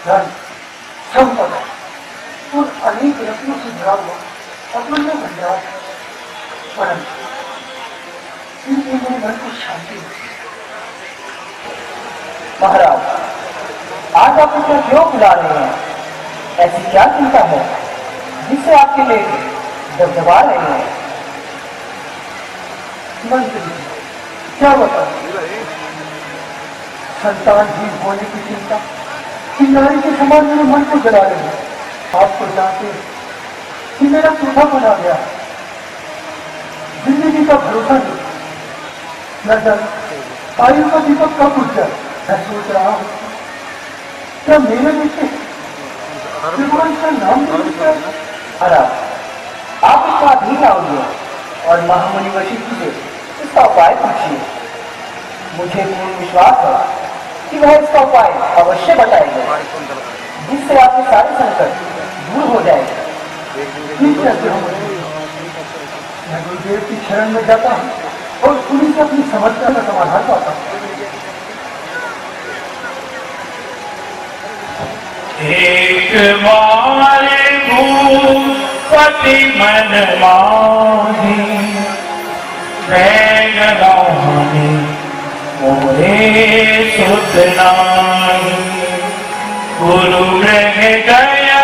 धन, संपदा और अनेक रत्नों से भरा हुआ अतुल्य भंडार, परंतु इनसे मेरे मन को शांति मिलती है। महाराज, आज आप इतना क्यों बुला रहे हैं? ऐसी क्या चिंता है जिससे आपके लेख दबदबा रहे हैं? मंत्री जी, क्या बताऊं? संतानहीन होने की चिंता कि नारी के समान मेरे मन को जला रही है। आप तो जानते हैं कि मेरा चूल्हा बना गया, जिंदगी का भरोसा नहीं। न जाने आयु का दीपक कब बुझ जाए। मैं सोच रहा हूँ क्या मेरे बेटे त्रिभुवन का नाम नहीं लिखा है? महाराज, आप इसका अधीन होइए और महामुनि वशिष्ठ से इसका उपाय पूछिए। मुझे पूर्ण विश्वास है कि वह इसका उपाय अवश्य बताएंगे, जिससे आपके सारे संकट दूर हो जाएंगे। ठीक कहते हो मुझे। मैं गुरुदेव की शरण में जाता हूँ और उन्हीं से अपनी समस्या का समाधान पाता हूँ। एक बार भूपति मन माही, बैन लानी मोरे सुत नाही। गुरु रह गया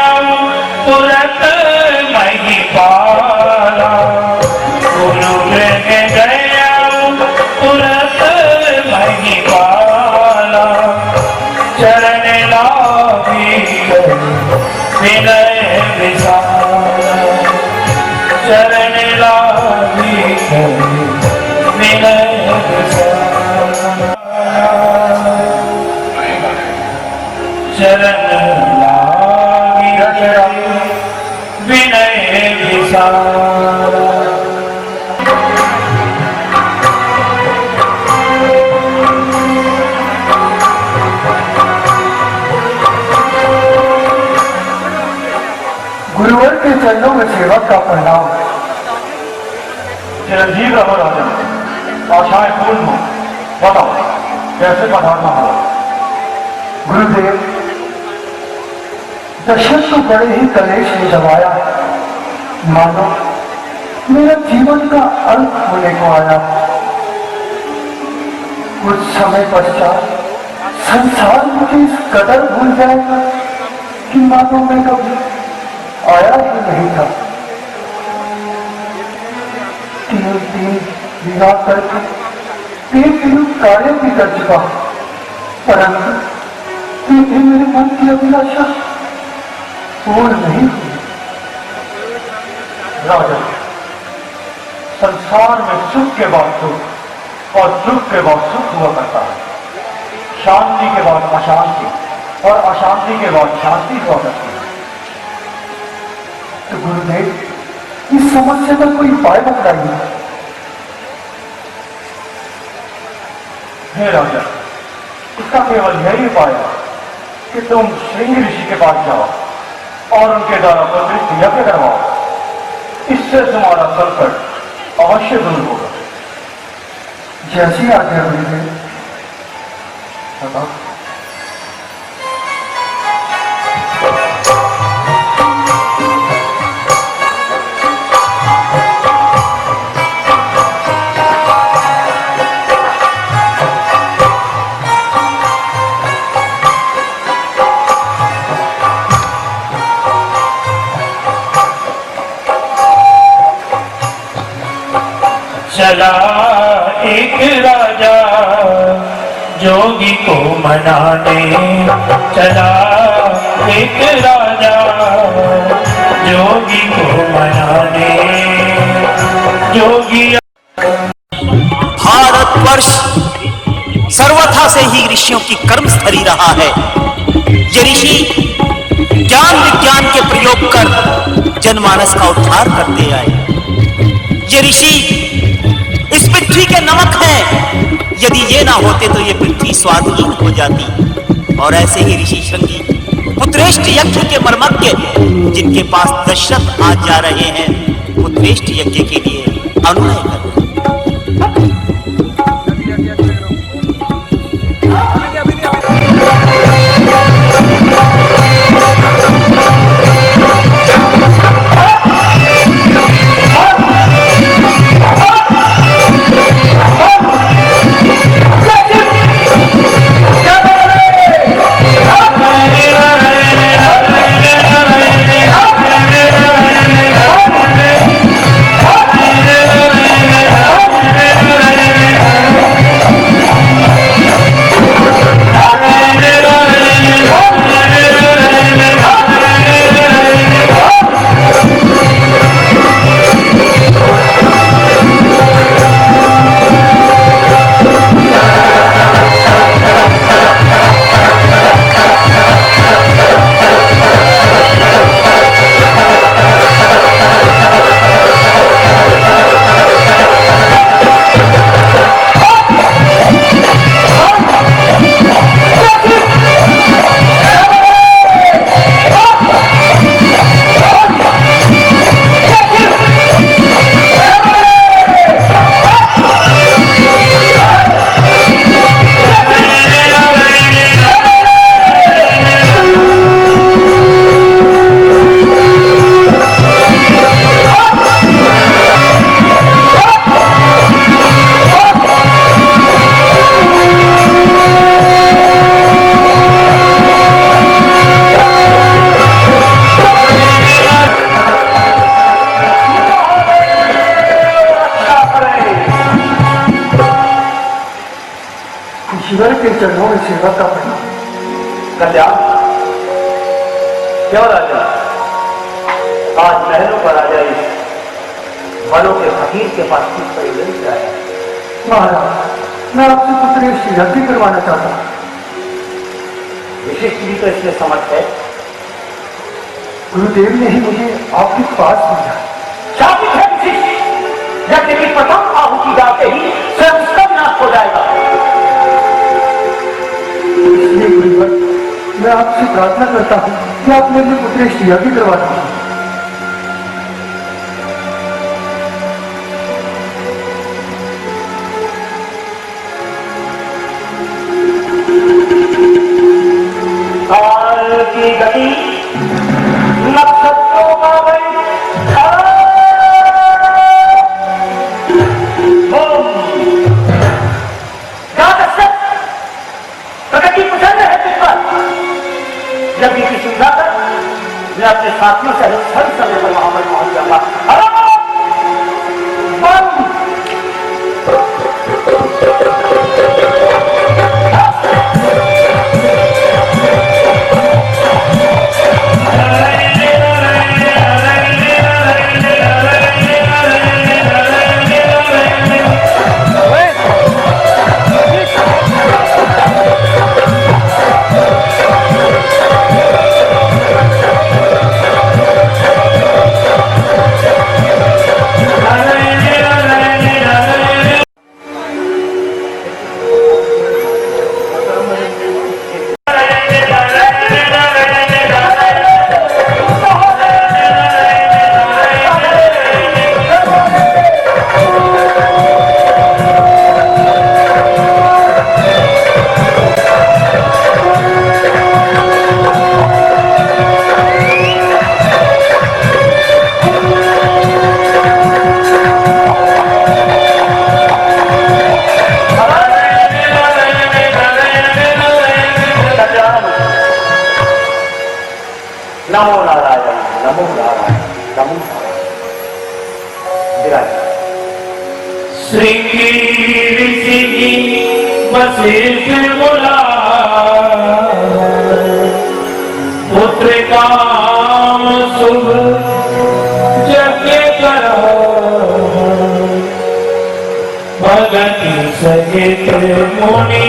तुरत महिपाला, गुरु रह गया तुरत महिपाला। चरण लागी विनय विशाला, चरण लागी विनय विशाला। चरण लागी विनय विशाला। गुरुवर के चरणों में सेवक का प्रणाम। चिरंजीव रहो राजन, आशाएं पूर्ण हो। बताओ कैसे पधारना होगा? गुरुदेव, दशरथ को बड़े ही कलेश में दबाया, मानो मेरा जीवन का अंत होने को आया। कुछ समय पश्चात संसार मुझे इस कदर भूल जाएगा कि मानो मैं कभी आया ही नहीं था। तीन विवाह करके 3 कार्य भी कर चुका, परंतु फिर भी मेरे मन की अभिलाषा पूर्ण नहीं हुई। राजन, संसार में सुख के बाद दुख और दुख के बाद सुख हुआ करता है। शांति के बाद अशांति और अशांति के बाद शांति हुआ करती है। तो गुरुदेव, इस समस्या का कोई उपाय बताइए। हे राजन, इसका केवल यही उपाय है कि तुम श्रृंग ऋषि के पास जाओ और उनके द्वारा प्रतिष्ठित यज्ञ करवाओ। इससे तुम्हारा संकट अवश्य दूर होगा। जैसी आज्ञा गुरुदेव। बताओ। चला एक राजा जोगी को मनाने, चला एक राजा जोगी को मनाने। जोगी भारतवर्ष सर्वथा से ही ऋषियों की कर्मस्थली रहा है। ये ऋषि ज्ञान विज्ञान के प्रयोग कर जनमानस का उद्धार करते आए। ये ऋषि इस पृथ्वी के नमक हैं। यदि ये ना होते तो ये पृथ्वी स्वादहीन हो जाती। और ऐसे ही ऋषि श्रृंगी पुत्रेष्ठ यज्ञ के मर्मज्ञ, जिनके पास दशरथ आज जा रहे हैं पुत्रेष्ठ यज्ञ के लिए अनुनय कर। क्यों राजा, आज महलों पर आ जाए वनों के फकीर के पास किस परिजन से आया? महाराज, मैं आपसे पुत्र श्रीहत्या करवाना चाहता हूँ। विशिष्ट भी तो इसमें समर्थ है। गुरुदेव ने ही मुझे आपके पास भेजा। शापित है विशिष्ट, यज्ञ की प्रथम आहुति डालते ही स्वयं उसका विनाश हो जाएगा। इसलिए गुरुवर, मैं आपसे प्रार्थना करता हूँ कि आप मेरे लिए पुत्र श्रीहत्या करवा दीजिए। काल की गति नक्षत्रों का वही प्रगति प्रसन्न है तुझ पर। जब की सुविधा कर मैं अपने साथियों से हर समय पर वहां पर पहुंच जाऊंगा। नमो नारायण, नमो नारायण, नमो नारायण। श्रृंगी ऋषि वशिष्ठ बोला, पुत्र काम शुभ यज्ञ करो, भगति सहित मुनि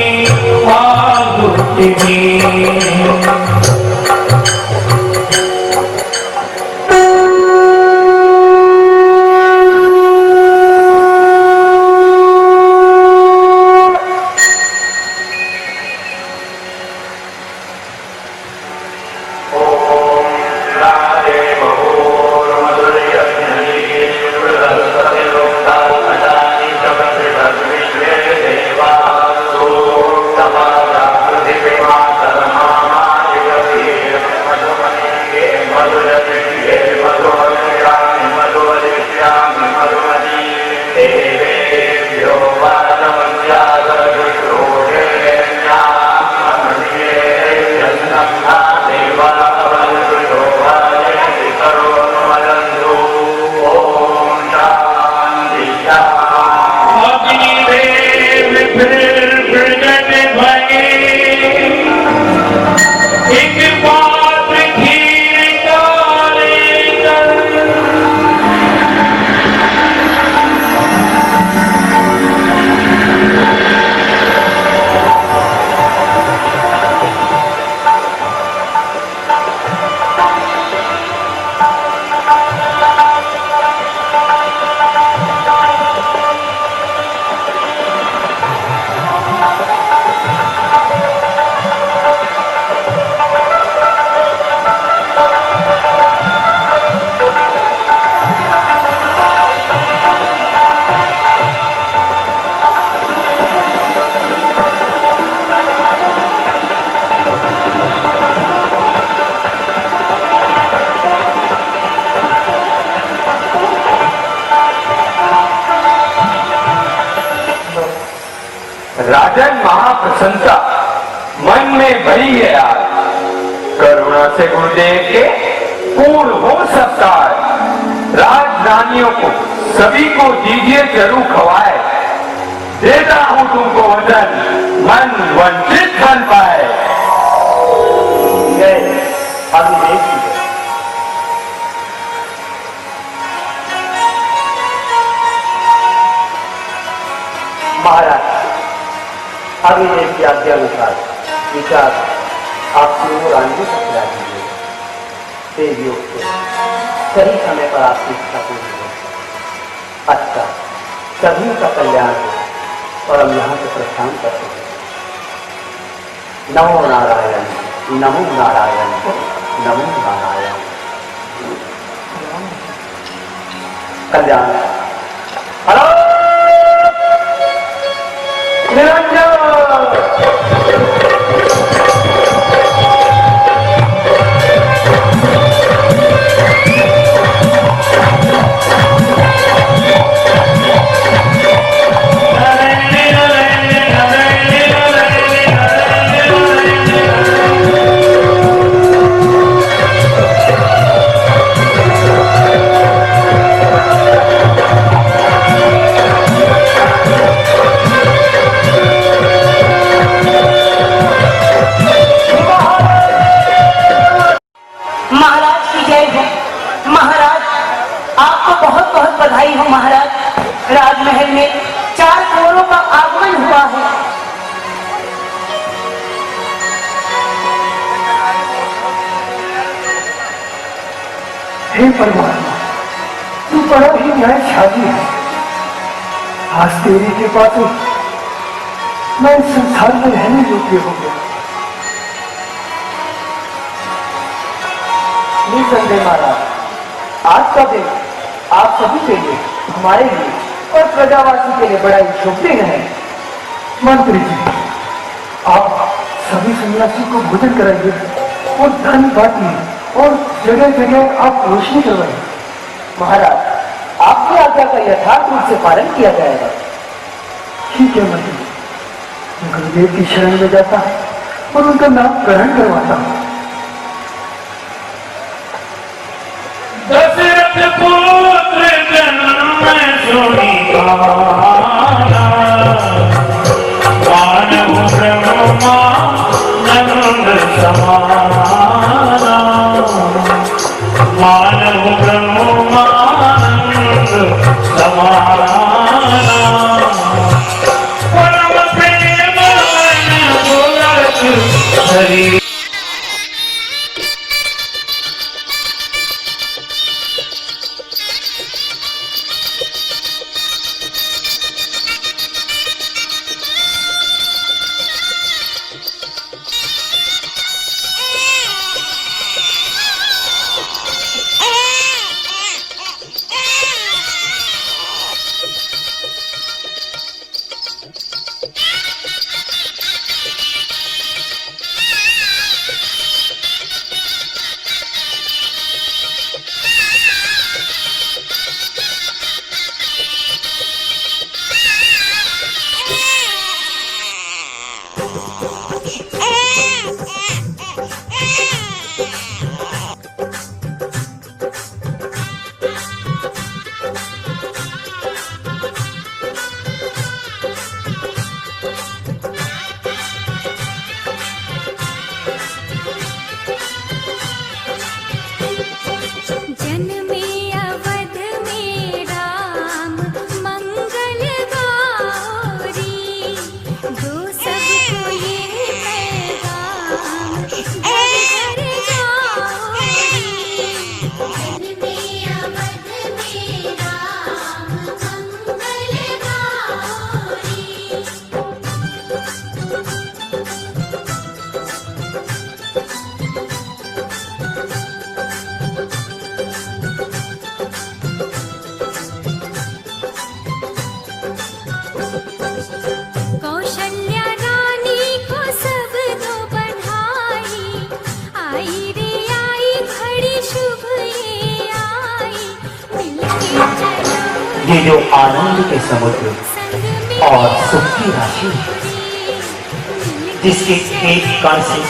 आहुति दी। राजन महाप्रसन्नता मन में भरी है आज। करुणा से गुरुदेव के पूर्ण हो सत्कार। राजधानियों को सभी को दीजिए जरूर खवाए। देता हूं तुमको वचन, मन वंचित बन पाए। अभिवेक देव की आज्ञानुसार विचार आप तीनों रानियों को खिला दीजिए। देवियों से सही समय पर आपकी इच्छा पूरी हो। अच्छा, सभी का कल्याण हो और हम यहाँ से प्रस्थान करते हैं। नमो नारायण, नमो नारायण, नमो नारायण। कल्याण हेलो निरंजन। बधाई हो महाराज। राजमहल में 4 कुंवरों का आगमन हुआ है। हे परमात्मा, तू बड़ा ही न्यायशाली है। आज तेरी कृपा से मैं इस संसार में रहने योग्य हो गया। निसंदेह महाराज, आज का दिन आप सभी के लिए, हमारे लिए और प्रजावासी के लिए बड़ा ही शुभ दिन है। मंत्री जी, आप सभी सन्यासी को भोजन कराइए और धन बांटिए और जगह जगह आप रोशनी करवाइए। महाराज, आपकी आज्ञा का यथार्थ रूप से पालन किया जाएगा। ठीक है मंत्री, मैं गुरुदेव की शरण में जाता है और उनका नाम ग्रहण करवाता हूँ। दशरथ पुत्र जन्म सुनी मानव ब्रह्मा नंद समाना, मानव ब्रह्मा नंद समाना, परम प्रेम गुरत हरि। ये जो आनंद के समुद्र और सुख की राशि है, जिसके एक कण से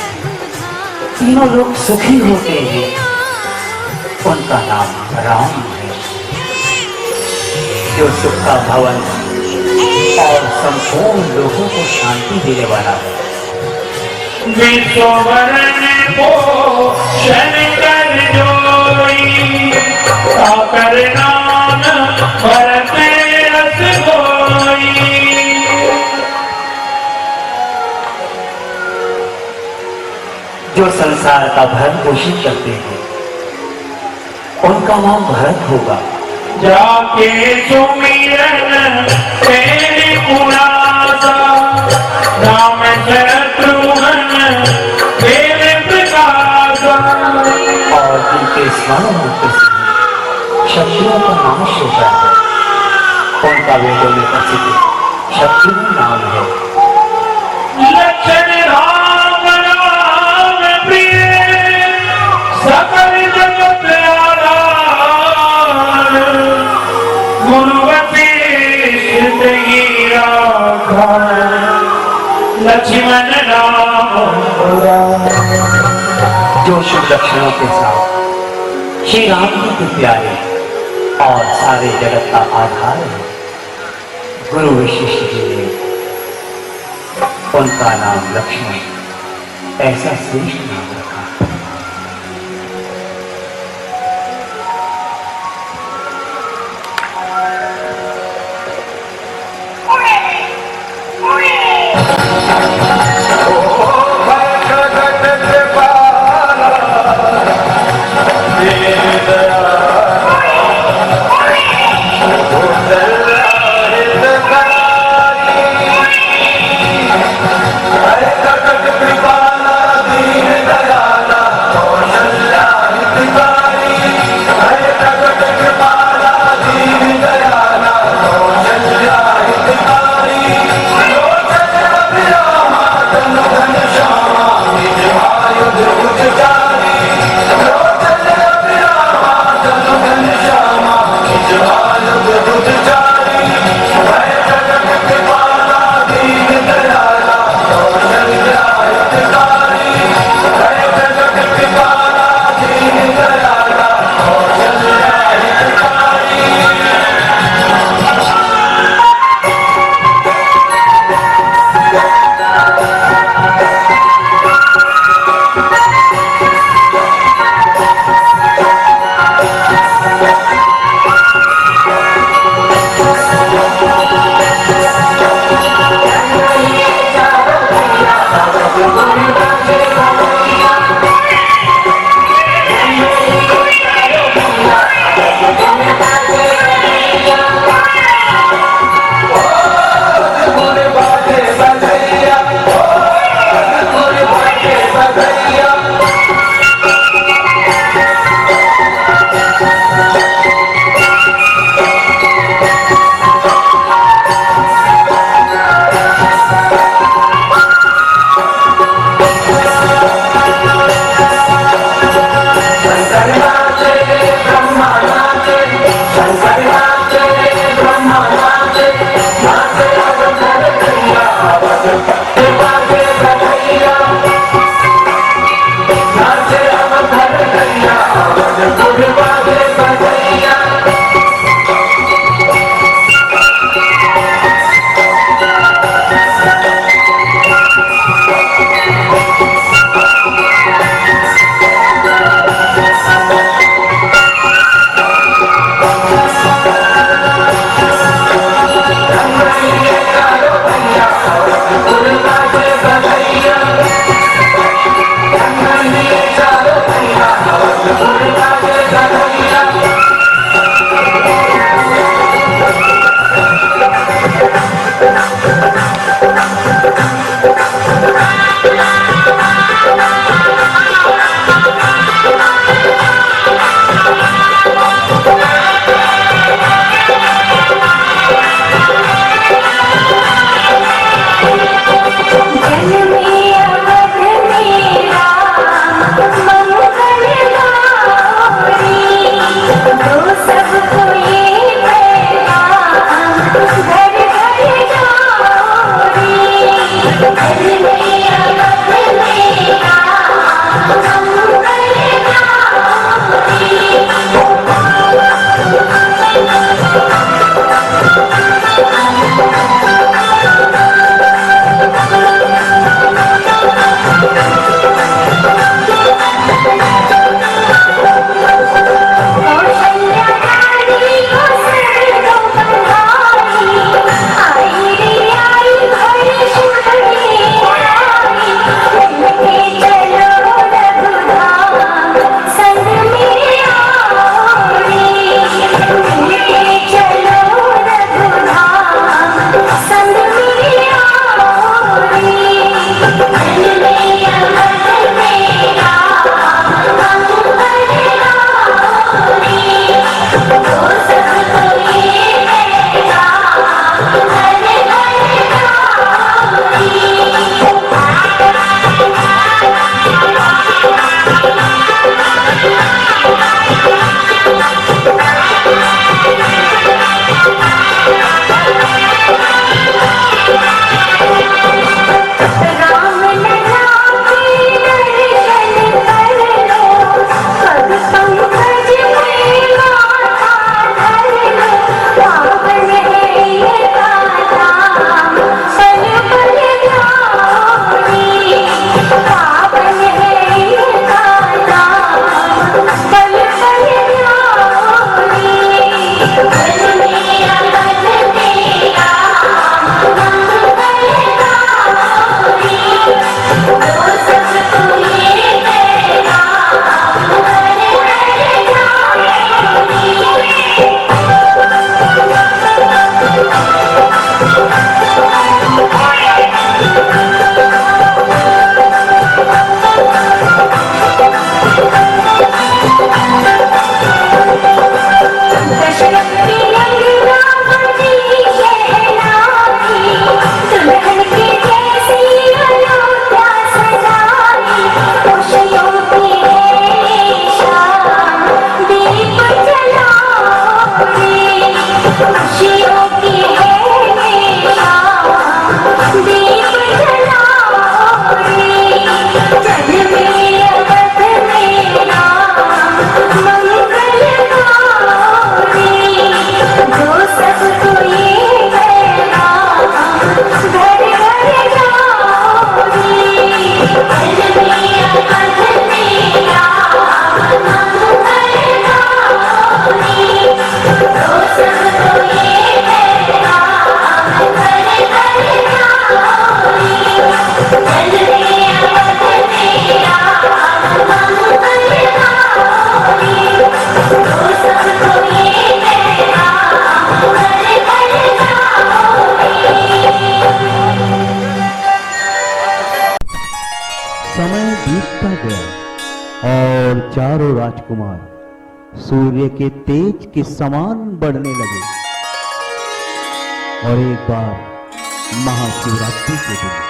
तीनों लोग सुखी होते हैं, उनका नाम राम है। जो सुख का भवन और संपूर्ण लोगों को शांति देने वाला है। विश्ववरण पोषण कर जोई, साकर नाम भरते रस गोई। संसार का भरण पोषण करते हैं, उनका नाम भरत होगा। जाके सुमिरन तेरे पुरासा, राम शत्रुघ्न तेरे प्रकाशा। और जिनके स्मरण होते समय शत्रुओं का नाश होता है, उनका वेदों में प्रसिद्ध शत्रुघ्न नाम है। लक्षण राम राम प्रिय, सकल जगत आधार, गुरु वशिष्ठ हीरा लक्ष्मण राम। जो शुभ लक्षणों के साथ श्री राम जी के प्यारे और सारे जगत का आधार है, गुरु वशिष्ठ जी ने उनका नाम लक्ष्मण ऐसा श्रेष्ठ नाम रखा। गुरु चारों राजकुमार सूर्य के तेज के समान बढ़ने लगे। और एक बार महाशिवरात्रि के दिन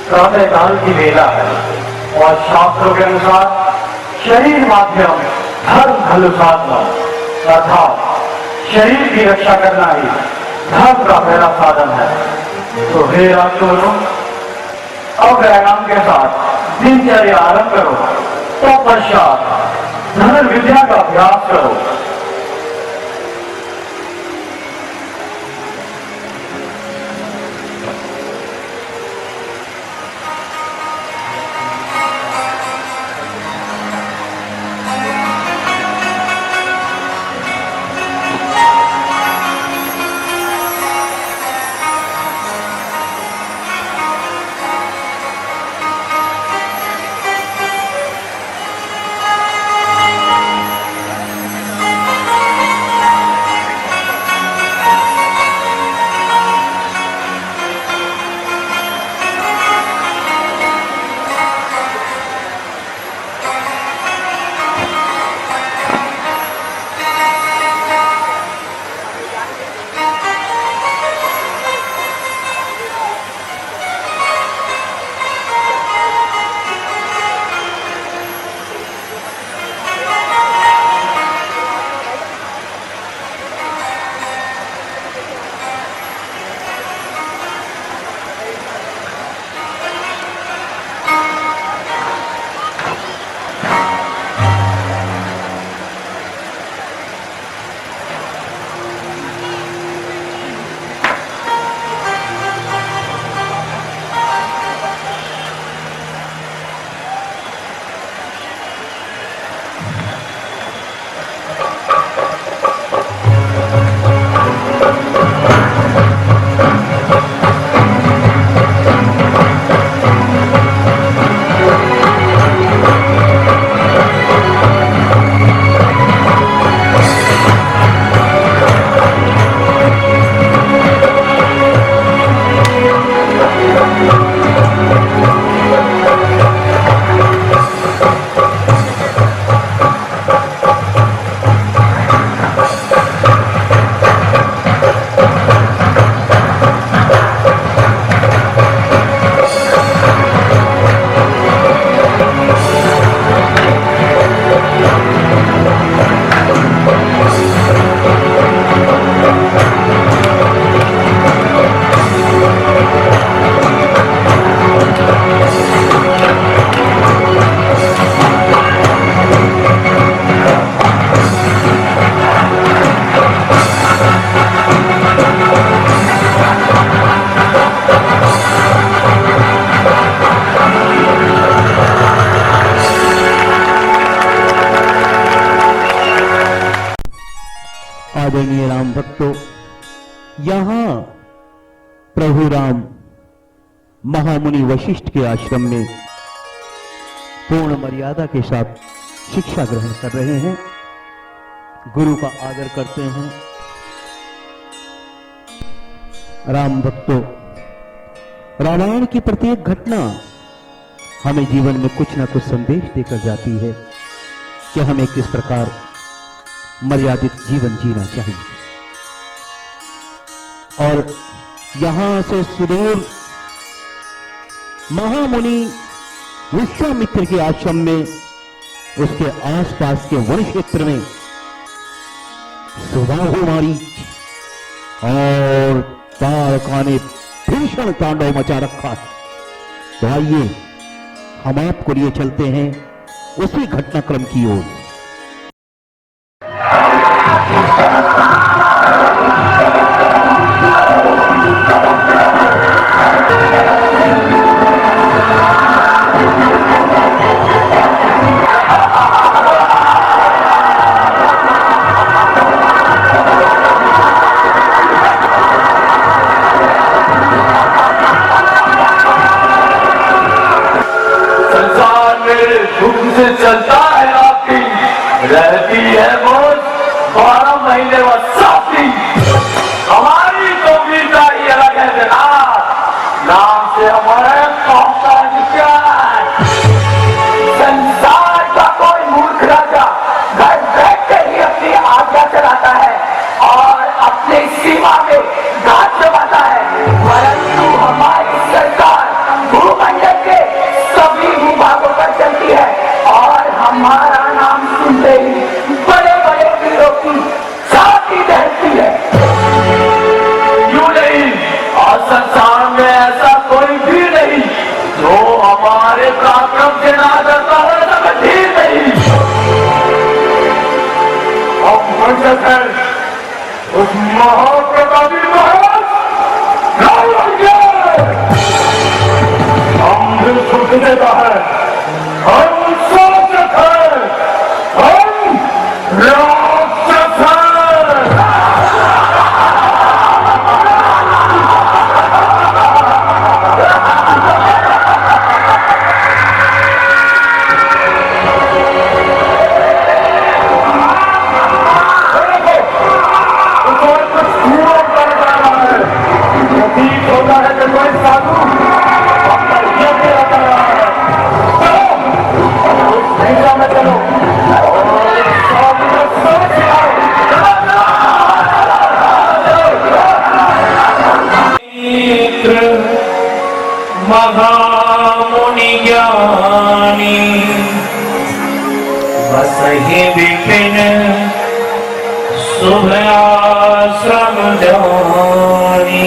प्रातः काल की वेला है और शास्त्रों के अनुसार शरीर माध्यम धर्म धनु साधना अर्थात शरीर की रक्षा करना ही धर्म का पहला साधन है। तो हे राजकुमारों, अब व्यायाम के साथ दिनचर्या आरंभ करो, तत्पश्चात धनुर्विद्या का अभ्यास करो। आदरणीय राम भक्तों, यहां प्रभु राम महामुनि वशिष्ठ के आश्रम में पूर्ण मर्यादा के साथ शिक्षा ग्रहण कर रहे हैं, गुरु का आदर करते हैं। राम भक्तों, रामायण की प्रत्येक घटना हमें जीवन में कुछ ना कुछ संदेश देकर जाती है कि हमें किस प्रकार मर्यादित जीवन जीना चाहिए। और यहां से सुदूर महामुनि विश्वामित्र के आश्रम में, उसके आसपास के वन क्षेत्र में सुबाहु मारीच और तारका ने भीषण तांडव मचा रखा है। तो आइए हम आपको लिए चलते हैं उसी घटनाक्रम की ओर। से चलता है आपकी, रहती है मौज 12 महीने व साथी। हमारी तो गीता ही अलग है जनाब, नाम से हमारे कौम का विचार। संसार का कोई मूर्ख राजा घर बैठ कर ही अपनी आज्ञा चलाता है और अपनी सीमा में घाट जमाता है, परंतु हमारी सरकार भूमंडल के सभी भूभागों पर चलती है और हमारा नाम सुनते ही बड़े बड़े वीरों की छाती दहकती है। क्यों नहीं? और संसार में ऐसा कोई भी नहीं जो हमारे पराक्रम से ना डरता हो, कभी नहीं। हम वंशज हैं उस महाप्रतापी महाराज रावण के। हम दिल सुख देता है, हम शासक हैं, हम राक्षस हैं। प्रतीक होता है कि कोई साधु अपना यज्ञ रचा रहा है। चलो उस दिशा में चलो और साधु को सोच आओ। महामुनि ज्ञानी बसहि विपिन शुभ आश्रम जानी।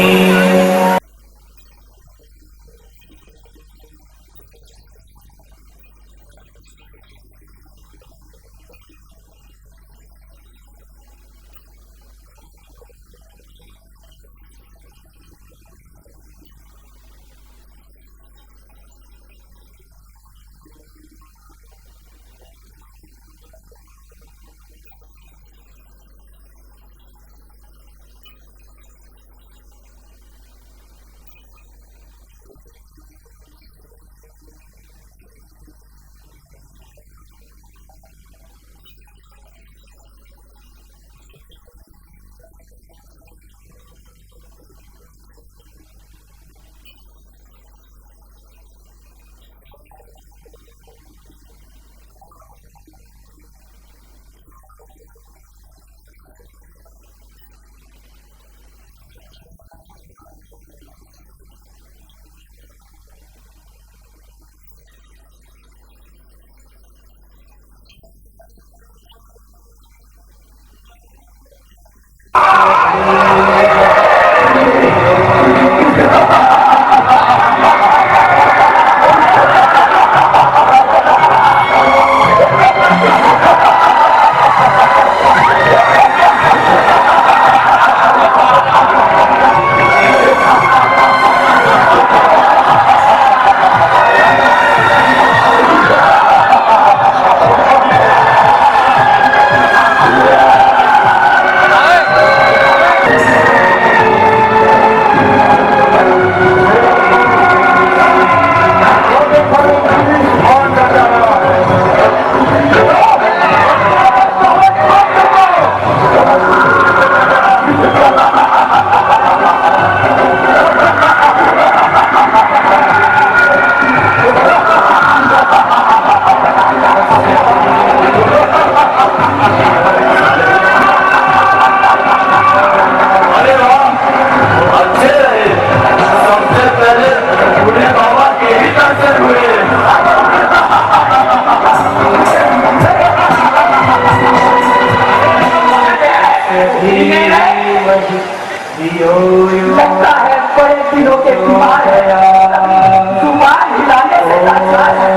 जुबान हिलाने से लाचार है।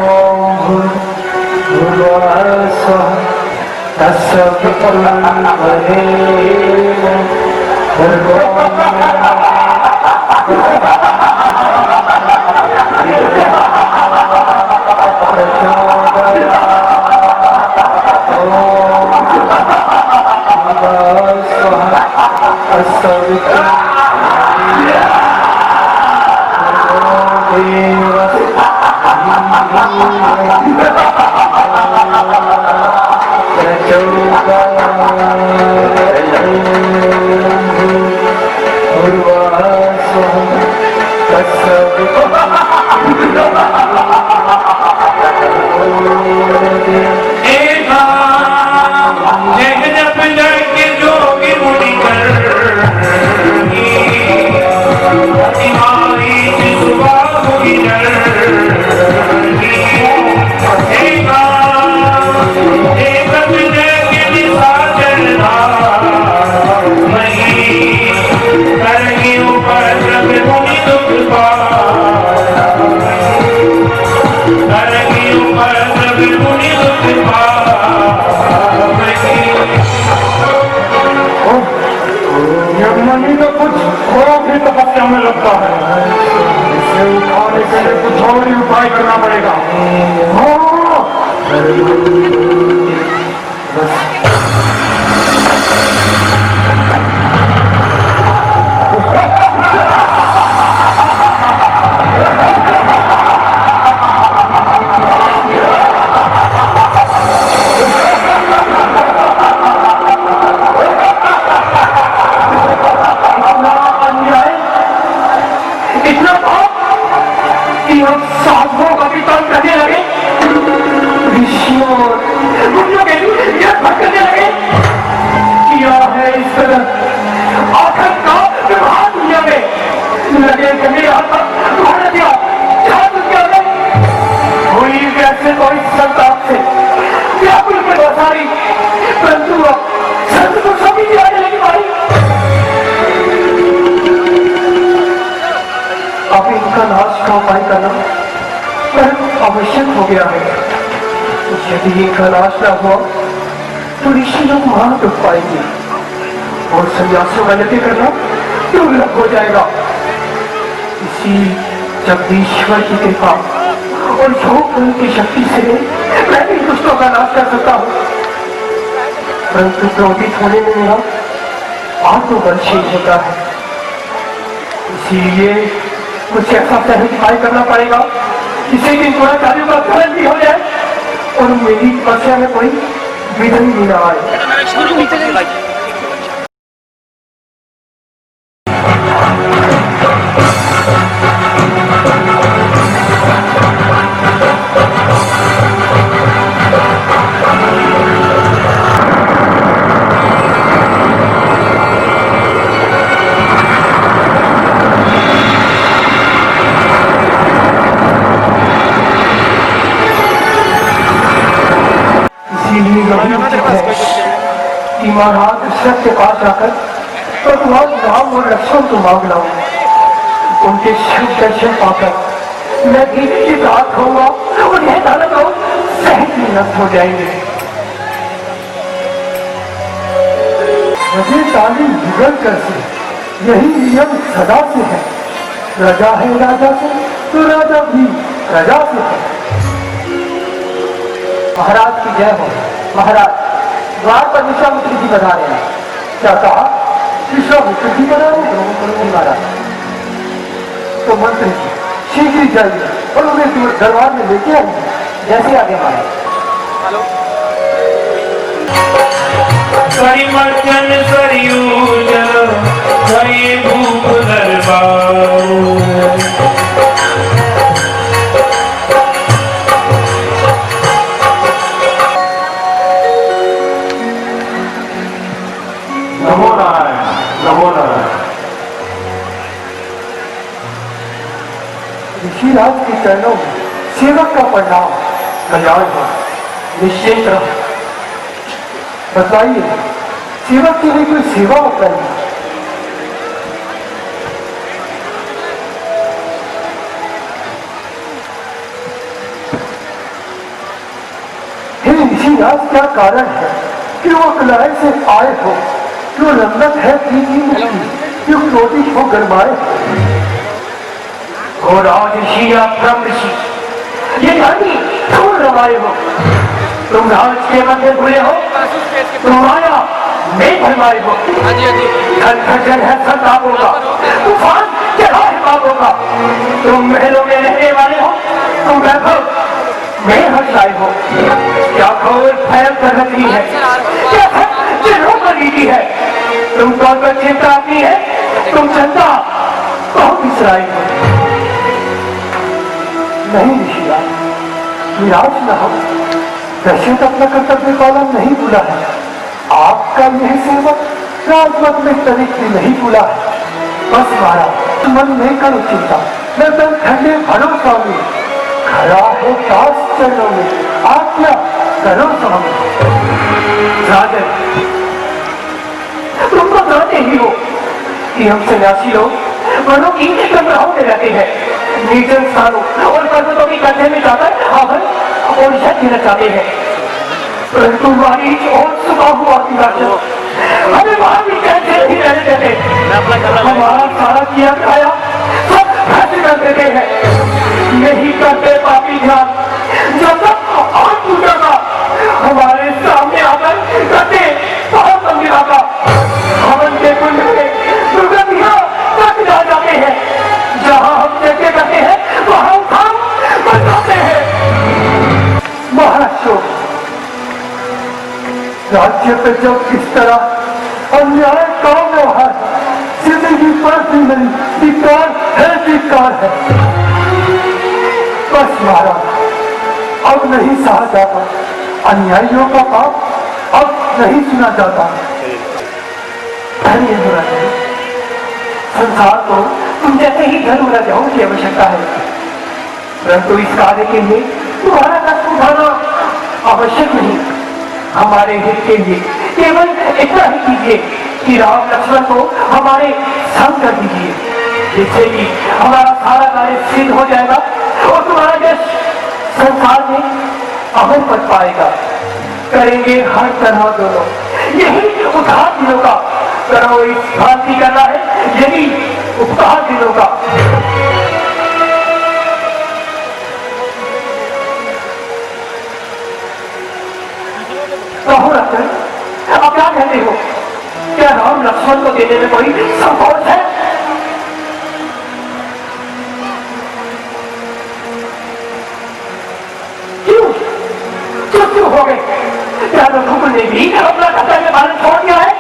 में लगता है, इसे उठाने के लिए कुछ और ही उपाय करना पड़ेगा। अब इनका नाश का उपाय करना आवश्यक हो गया है। यदि इनका नाश न हुआ तो ऋषि लोग मार दुख पाएंगे और सन्यासियों का नृत्य करना दुर्लभ हो जाएगा। इसी जगदीश्वर की कृपा और योग बल की शक्ति से मैं भी दुष्टों का नाश कर सकता हूँ, परंतु क्रोधित होने में मेरा आत्मबल क्षीण होता है। इसीलिए कुछ ऐसा सहज उपाय करना पड़ेगा जिससे कि थोड़ा कार्यों का फलन भी हो जाए और मेरी तपस्या में कोई विघ्न भी ना आए। कि महाराज दशरथ के पास जाकर भगवान राम और लक्ष्मण को मांग लाऊं। उनके शिव दर्शन पाकर मैं भी रात होगा और यह दानव लोग सहज नष्ट हो जाएंगे। मुझे तालीम जुगल कर से यही नियम सदा से है। राजा है राजा से तो राजा भी राजा से है। महाराज की जय हो। महाराज द्वार पर विश्वामित्र जी बता रहे हैं। क्या कहा? विश्वामित्र जी बता रहे हैं? महाराज तो मंत्री जी शीघ्र ही जाइए और उन्हें दरबार में लेके आइए। जैसे आगे महाराज। परिमर्जन सरयू जल भये भूप दरबार। नमो नारायण, नमो नारायण। ऋषिराज के चरणों में सेवक का परिणाम कल्याण हो। निश्चित रहो। बताइए सेवक के लिए कोई सेवा बताइए। आज क्या कारण है कि वो कलाए से आए हो, जो रंगत है तीखी मिट्टी, जो क्रोधित हो गरमाए। हो राज ऋषि या ब्रह्म ऋषि, ये कहानी क्यों रवाए हो? तुम राज के मंदिर भूले हो, तुम माया में भरमाए हो। घर खर्जन है संतापों का, तूफान चढ़ा है पापों का। तुम महलों में रहने वाले हो, तुम वैभव में हंसाए हो। क्या घोर भयंकर रखी है, क्या चिन्हों पर रीति है। तुम कौन पर चिंता आती है, तुम चंदा बहुत इसराई हो। नहीं ऋषिया, निराश न हो, दशरथ अपना कर्तव्य पालन नहीं भूला है। आपका यह सेवक राजपथ में तनिक भी नहीं भूला है। बस महाराज, मन नहीं करो चिंता, मैं तो ठंडे भरोसा में खड़ा है दास चरणों में। आज्ञा करो स्वामी। राजन, तुम तो जानते ही हो कि हम सन्यासी लोग वनों की कमराओं में रहते हैं, निर्जन स्थानों और पर्वतों की कंधे में जाकर हवन और यज्ञ रचाते हैं। परंतु हमारी और सुबह हुआ की राजन, हमें वहां भी कैसे नहीं रहने देते। हमारा सारा किया खाया सब खर्च कर देते हैं। नहीं करते पापी ध्यान, जब तक और पूजा का हमारे सामने आकर करते बहुत मंदिरा का हवन के कुंड में दुर्गंधियां तक जा जाते हैं। जहां हम यज्ञ करते हैं वहां हम बताते हैं। महाराष्ट्र राज्य पे जब इस तरह अन्याय का व्यवहार, जिंदगी पर भी नहीं, धिक्कार है, धिक्कार है। बस महाराज, अब नहीं सहा जाता अन्यायियों का पाप, अब नहीं सुना जाता। धन्य हो राजा, संसार को तुम जैसे ही धन राजाओं की आवश्यकता है, परंतु इस कार्य के लिए तुम्हारा कष्ट उठाना आवश्यक नहीं। हमारे हित के लिए केवल इतना ही कीजिए कि राम लक्ष्मण को हमारे संग कर दीजिए, जिससे कि हमारा सारा कार्य सिद्ध हो जाएगा और तुम्हारा यश संसार में अमर पद पाएगा। करेंगे हर तरह दोनों, यही उद्धार दिनों का। करो इस भ्रांति करना है, यही उपहार दिनों का। कहो रतन, अब क्या कहते हो? क्या राम लक्ष्मण को देने में कोई संकोच है? क्यों क्यों हो गए? क्या रघुकुल ने भी अपना कर्तव्य पालन छोड़ दिया है?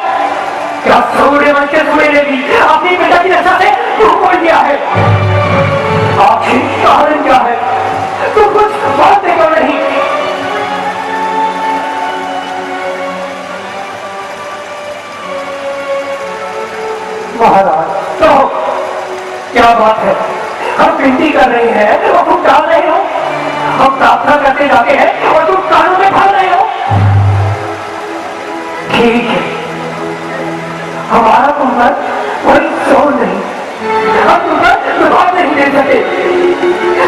क्या सूर्यवंश के सूर्य ने भी अपनी बेटा की रक्षा से मुंह मोड़ दिया है? आखिर कारण क्या है? तुम कुछ बातें क्यों नहीं? महाराज तो क्या बात है? हम विनती कर रहे हैं और तुम टाल रहे हो। हम प्रार्थना करते जाते हैं और तुम कानों में भर रहे हो। ठीक है, हमारा तुम पर कोई जोर नहीं, हम तुम पर प्रभाव नहीं दे सके।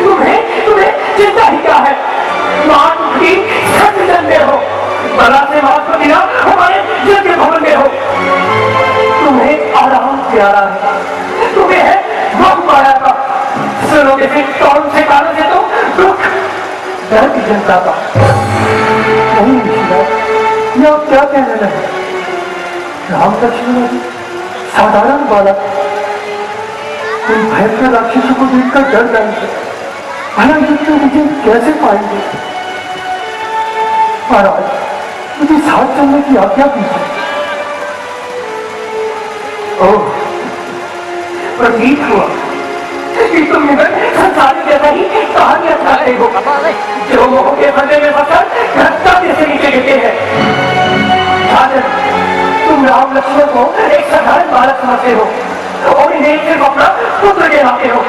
तुम्हें चिंता ही क्या है? मान की सत्य जन्मे हो, बला से महात्मा दिया हमारे यज्ञ भवन में हो। तुम्हें आराम प्यारा है, तुम्हें है दुख माया का। सुनोगे फिर कौन से कारण से तो दुख दर्द की जनता का। नहीं ऋषिराज, ये आप क्या कहने लगे? राम लक्ष्मण जी साधारण बालक, कोई भयंकर राक्षसों को देखकर डर जाएंगे, भला युद्ध विजय कैसे पाएंगे? महाराज, मुझे साथ चलने की आज्ञा कीजिए। ओह, प्रतीत हुआ कि तुम संसारी जैसा ही कहानियां चाहते हो, जो मोह के फंदे में फंसकर कर्तव्य से नीचे गिरते हैं। तुम राम लक्ष्मण को एक साधारण बालक समझते हो और इन्हें सिर्फ अपना पुत्र कहलाते हो,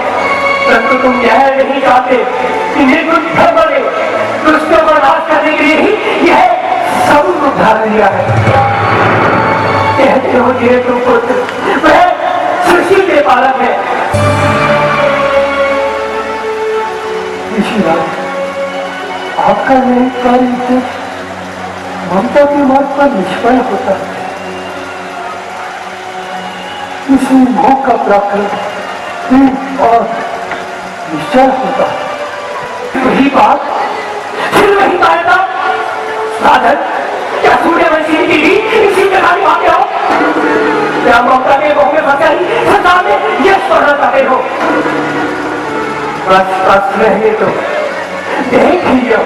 परंतु तुम यह नहीं चाहते कि निर्गुण धर्म ने दुष्टों को नाश करने के लिए ही यह सब रूप धारण लिया है। कहते हो ये तुम पुत्र, वह सृष्टि के पालक है। ऋषिराज, आपका यह कार्य ममता के मार्ग पर निष्फल होता है। इसी मोह का प्राकृत तीव्र और निश्चल होता है। वही बात, फिर वही बात साधन, क्या सूर्यवंशी की भी इसी कहानी आते हो? क्या ममता के मोह में फंसे ही संसार में यश पढ़ना चाहते हो? बस रहने दो, देख लियो,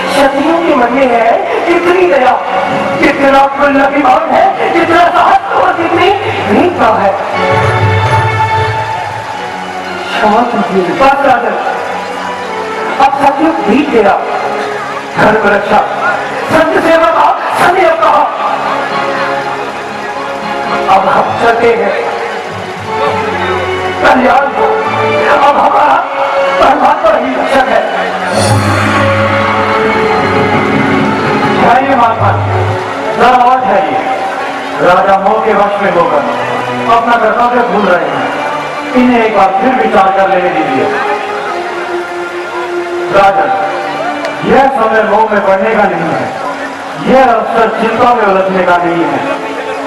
क्षत्रियों के मन में है कितनी दया, कितना अभिमान है, कितना साहस और कितनी वीरता है। क्षमा कीजिए। बस राजन, अब सतयुग बीत गया, धर्म रक्षा, संत सेवा का समय कहा। अब हम चलते हैं कल्याण को, अब हमारा परमात्मा ही रक्षक है। ठहरिए महात्मा, जरा और ठहरिए। राजा मोह के वश में होकर अपना कर्तव्य भूल रहे हैं, इन्हें एक बार फिर विचार कर लेने दीजिए। राजन, यह समय मोह में पड़ने का नहीं है, यह अवसर चिंता में उलझने का नहीं है।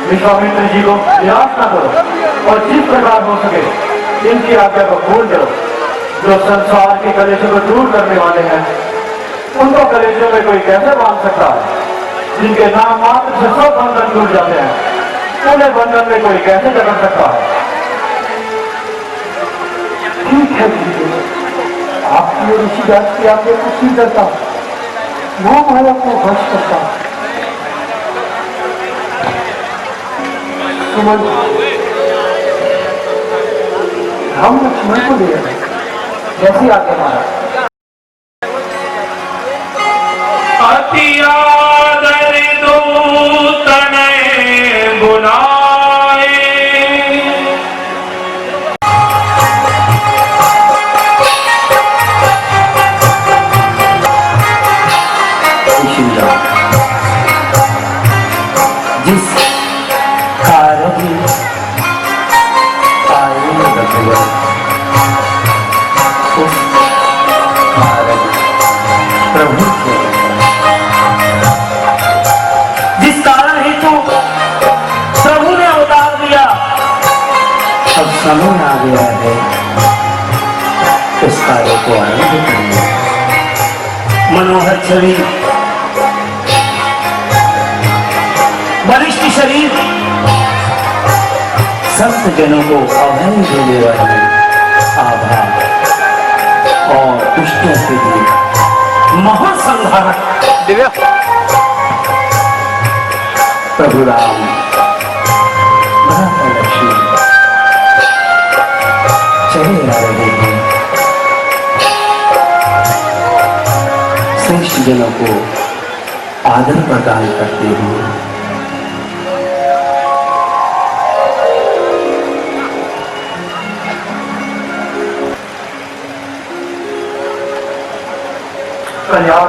विश्वामित्र जी को निराश न करो और जिस प्रकार हो सके इनकी आज्ञा को भूल जाओ। जो संसार के कलेशों को दूर करने वाले हैं, उनको कलेशों में कोई कैसे बांध सकता है? जिनके नाम मात्र से सब बंधन टूट जाते हैं, उन्हें बंधन में कोई कैसे जकड़ सकता है? ठीक है गुरुदेव, आपकी और ऋषिदास की आज्ञा को स्वीकार करता हूं, मोह माया को वश करता हूं। सुमन, हम लक्ष्मण को ले आए, जैसी आज्ञा महाराज। अति आदर दो तनय बुलाए, जिस कारण आए रघुवर, उस कारण प्रभु के, जिस कारण हेतु प्रभु ने अवतार दिया, अब समय आ गया है उस कार्य को आरंभ करने। मनोहर छवि, बलिष्ठ शरीर, संत जनों को अभय देने वाले आभार और दुष्टों के लिए महासंहारक दिव्य प्रभु राम, माता लक्ष्मी चले आ रहे हैं। श्रेष्ठ जनों को आदर प्रदान करते हुए कल्याण,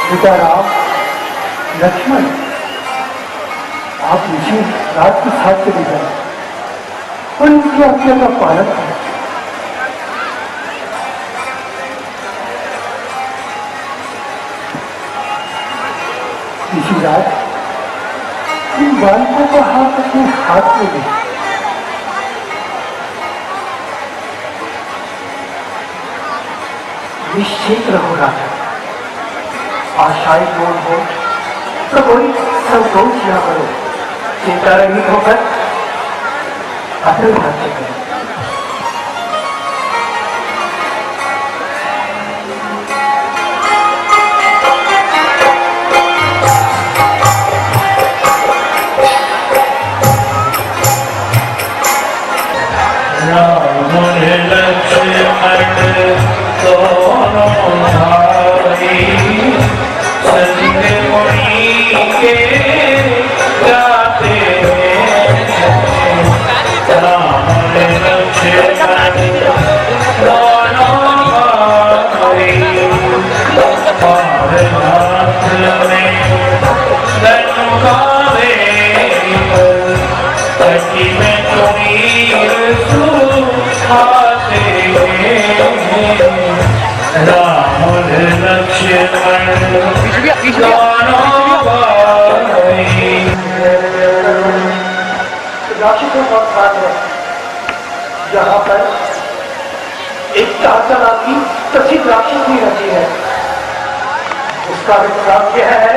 पिता राम, लक्ष्मण, आप ऋषि राज के साथ चले जाए और उनकी आज्ञा का पालन करें। ऋषिराज, इन बालकों का हाथ अपने हाथ में ले, निश्चित रहो राजा, आशाएं दूर हो तो कोई संकोच न करो, चिंता रहित होकर अटल राज्य करो। राम लक्ष्मण दोनों भाई, संग मुनि के जाते हैं। धनु का वेग सखी में तुमीर सुहाते राम लक्ष्मण दोनों भाई। राक्षसों का स्थान है जहाँ पर एक चाचा की प्रसिद्ध राक्षसी रहती है। उसका नाम क्या है?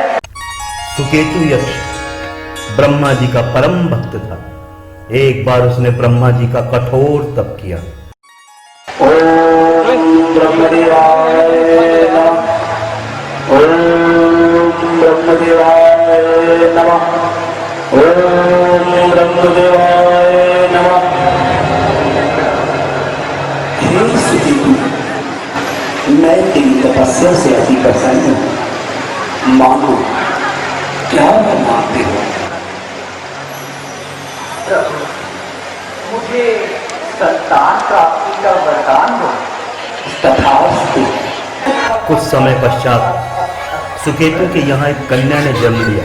सुकेतु यक्ष ब्रह्मा जी का परम भक्त था। एक बार उसने ब्रह्मा जी का कठोर तप किया। ओम ब्रह्मदेवाय नमः। ओम ब्रह्मदेवाय नमः। ओम ब्रह्मदेवाय नमः। हे सुकेतु, मैं तेरी तपस्या से अति प्रसन्न हूं। मानो क्या मानते हो? मुझे संतान प्राप्ति का वरदान दो। तथास्तु। कुछ समय पश्चात सुकेतु के यहाँ एक कन्या ने जन्म लिया।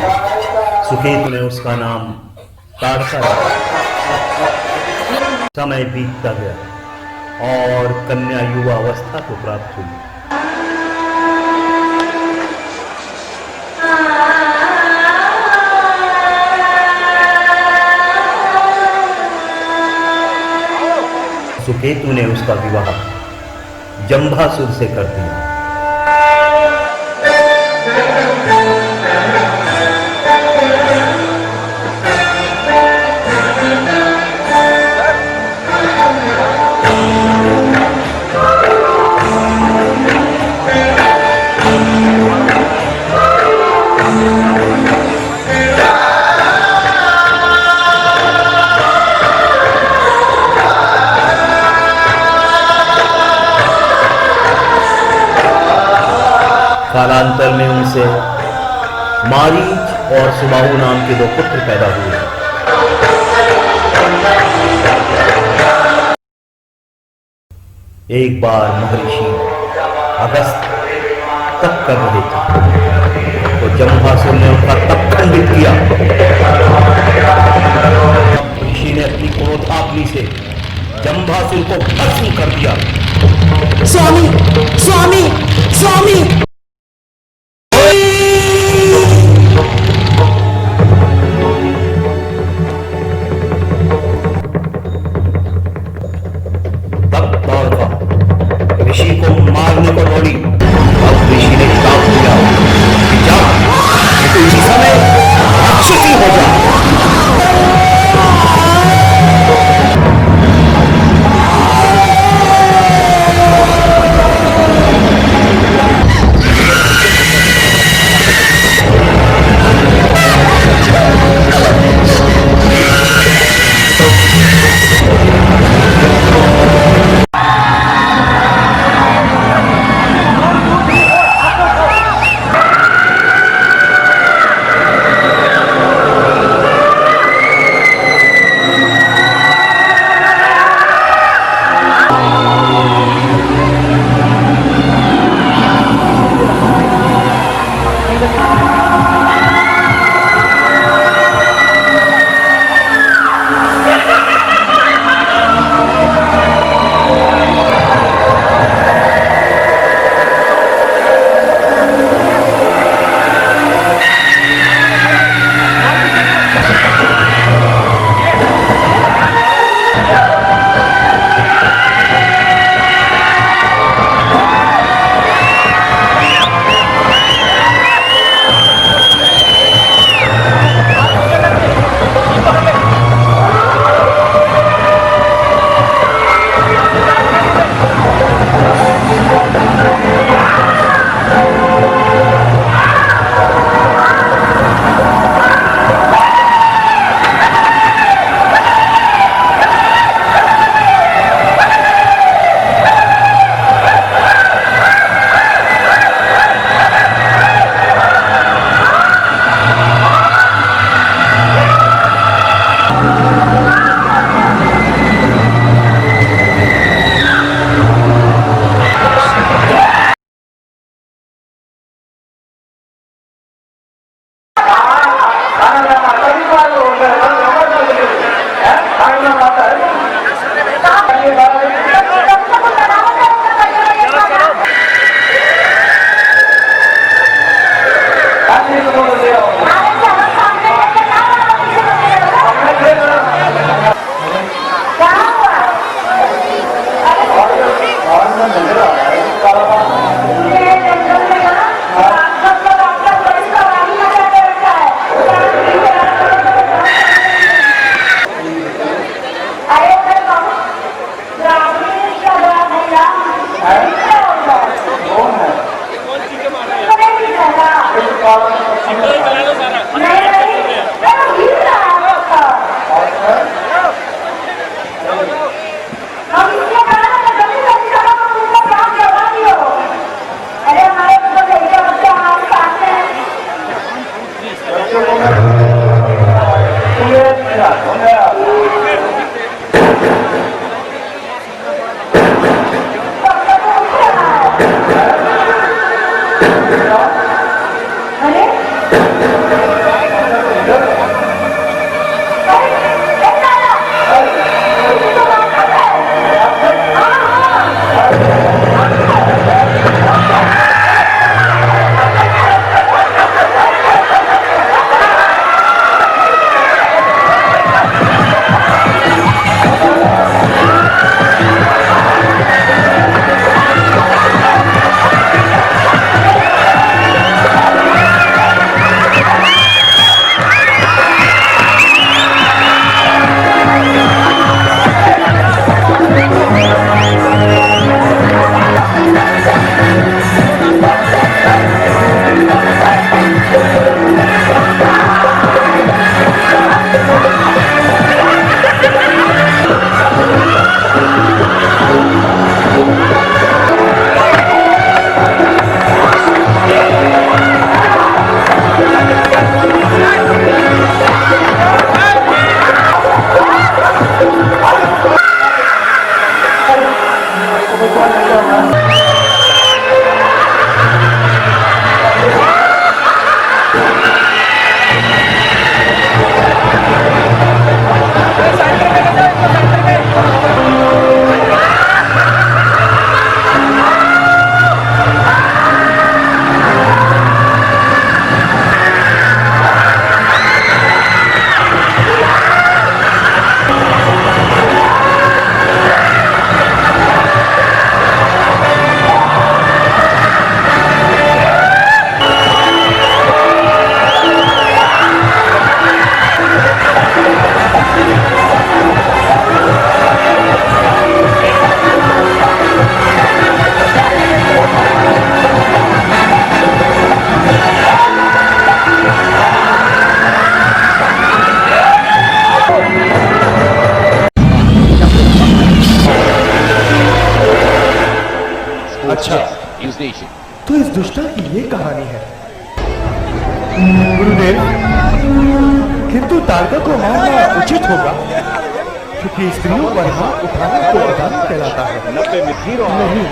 सुकेतु ने उसका नाम ताड़का रखा। समय बीतता गया और कन्या युवा अवस्था को प्राप्त हुई। सुकेतु ने उसका विवाह जंभासुर से कर दिया। कालांतर में उनसे मारीच और सुबाहु नाम के दो पुत्र पैदा हुए। एक बार महर्षि अगस्त तप कर रहे थे तो जंभासुर ने उनका तप खंडित किया। ऋषि ने अपनी क्रोधाग्नि से जंभासुर को भस्म कर दिया। स्वामी स्वामी स्वामी ऋषि को मारने को दौड़ी। अब ऋषि ने श्राप दिया कि जा तू इसी समय राक्षसी हो जा। अच्छा, तो इस दुष्टा की ये कहानी है। गुरुदेव, किंतु तारका को मारना उचित होगा, क्योंकि स्त्रियों पर हाथ उठाना तो अदालत कहलाता है। नहीं,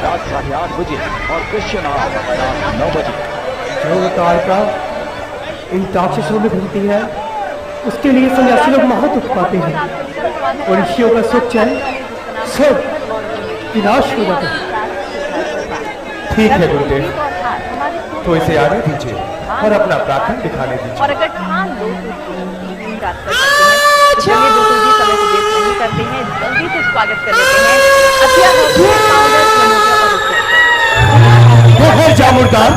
जो तारका इन राक्षसों में घुलती है, उसके लिए सन्यासी लोग बहुत दुख पाते हैं और ऋषियों का सुख चैन सब विनाश हो जाता है। ठीक है गुरुदेव, तो इसे आने दीजिए और अपना प्रार्थना दिखाने दीजिए। और अगर ठान लो तो चलिए बिल्कुल भी समय को वेस्ट नहीं करते हैं, जल्दी से स्वागत कर लेते हैं वो है जा मुर्दार,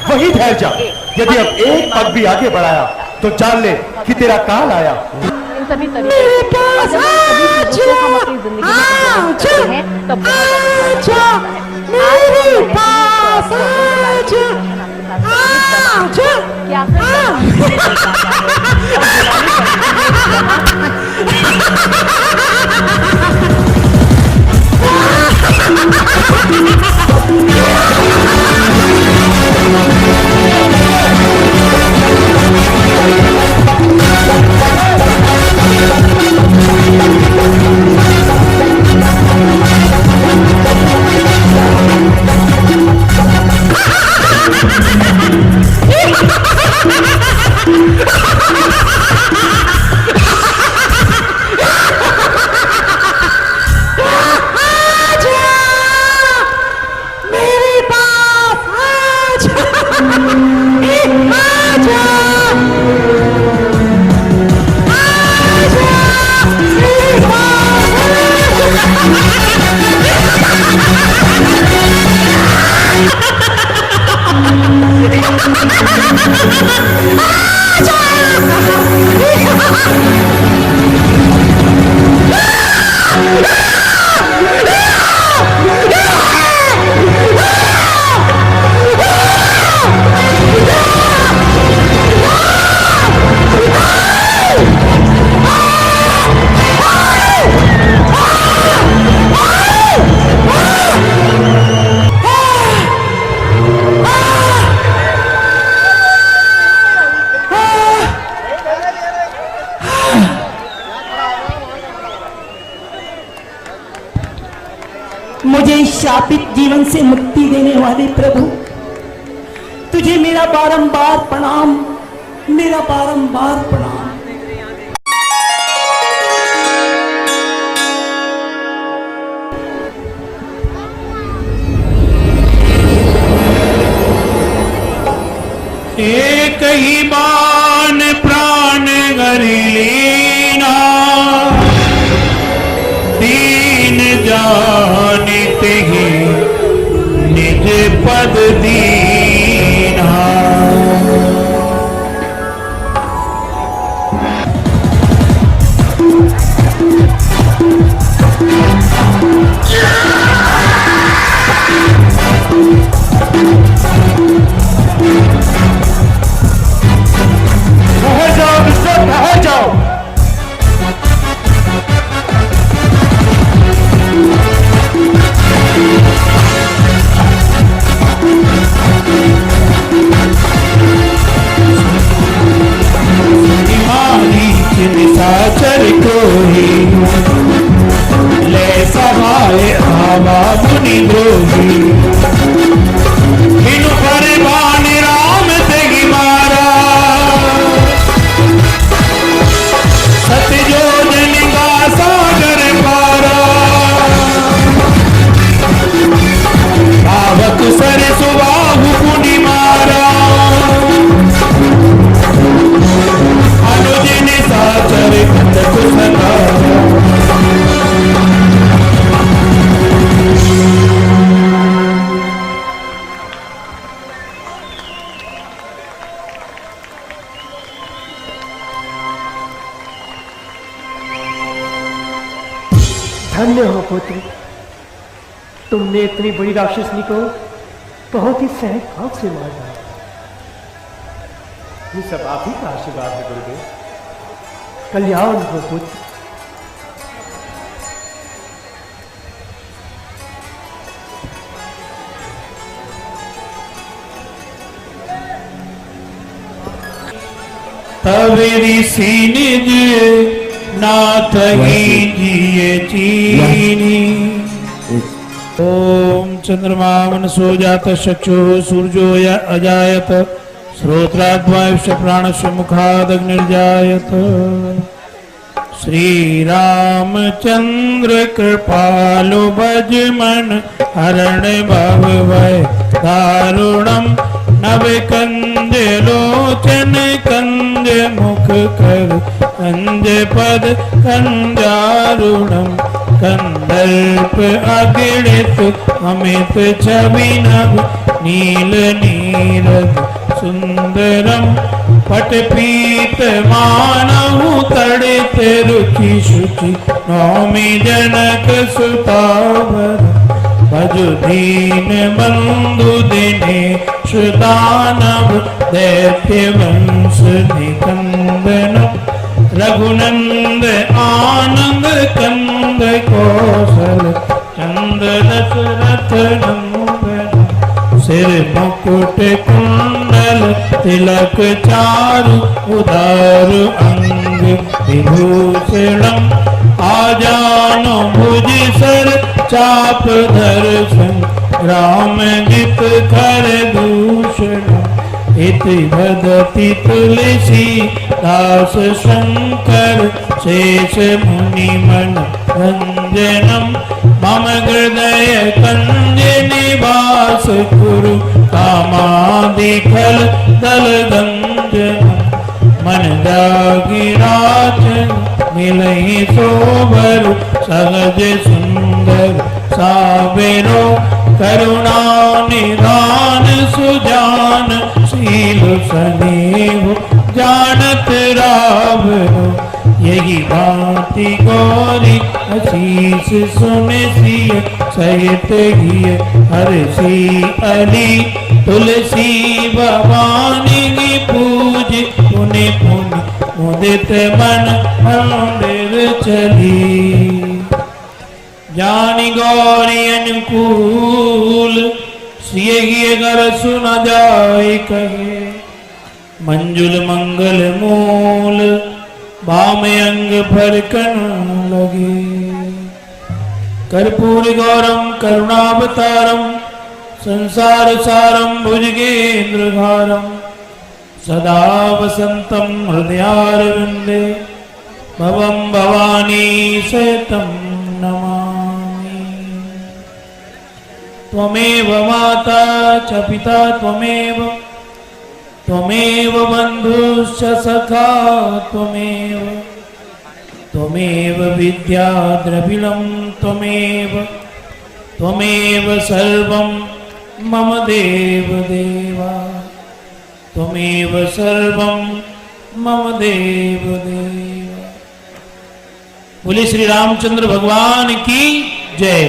वही ठहर जा। यदि अब एक पग भी आगे बढ़ाया तो जान ले कि तेरा काल आया। इन सभी तरीके से जब हम सभी चीजों को हम अपनी जिंदगी में implement करते हैं तो बहुत अच्छा लगता है। शापित जीवन से मुक्ति देने वाले प्रभु, तुझे मेरा बारंबार प्रणाम, मेरा बारंबार प्रणाम। एक ही बाण प्राण गरीना, दीन जानित ही निज पद दीना। ठहर जाओ। निशाचर कोई ले सहाय आवा मुनि द्रोही, बिनु परिवान राम तेगी मारा। सतजो जनिका सागर पारा, पावक सर सुबाहु पुनि मारा। अनुज निशाचर कंदक सकारा। धन्य हो पुत्र, तुमने इतनी बड़ी राक्षसनी को बहुत ही सहज भाव से मार डाला। ये सब आप ही का आशीर्वाद है गुरुदेव। कल्याण हो पुत्र। तब ऋषि निज नाथ जिये चीनी। ओम चंद्रमा मनसो जात चक्षु सूर्यो अजायत, श्रोत्राद्वायुष्य प्राणस्य मुखादग्निर्जायत। श्री रामचंद्र कृपालु भज मन हरण भव भय दारुणम। नव कंज लोचन कंज मुख कर कंज पद कंजारुणम। कंदर्प अगणित अमित छवि नभ नील नीरद सुंदरम। पटपीत मानहु तड़ित रुचि शुचि नौमि जनक सुतावर। भजु दीन बंधु दिनेश दानव दैत्य वंश निकंदन। रघुनंद आनंद कंद कौशल चंद दशरथ नंदन। सिर मुकुट कुंडल तिलक चारु उदार अंग विभूषणम। आजानु भुज सर चाप दर्शन राम जित कर दूषण। इति भदति तुलसी दास शंकर शेष मुनि मन रंजनम। मम हृदय कंज निवास कुरु कामादिखल दल गंजन। मन जागिराजन मिलहि सोबर सहज सुंदर साबेरो। करुणा निधान सुजान शील सनेह जानत रावरो। यही भांति गौरी आशीष सुन सिय सहित हिय हर्षि अली। तुलसी भवानी की पूज पुनि पुनि मुदित मन मंदिर चली। जानी गौरी अनुकूल सिय अगर सुन जाय कहे। मंजुल मंगल मूल बाम अंग फरकन लगे। कर्पूर गौरम करुणावतारम संसार सारम भुजगेन्द्रधारम सदा वसंतम हृदयारविंदे भवं भवानी सहितं नमामि। त्वमेव माता च पिता त्वमेव बन्धुश्च सखा त्वमेव विद्या द्रविणं त्वमेव सर्वं मम देवदेवा त्वमेव सर्वं मम देवदेवा। बोले श्री रामचंद्र भगवान की जय।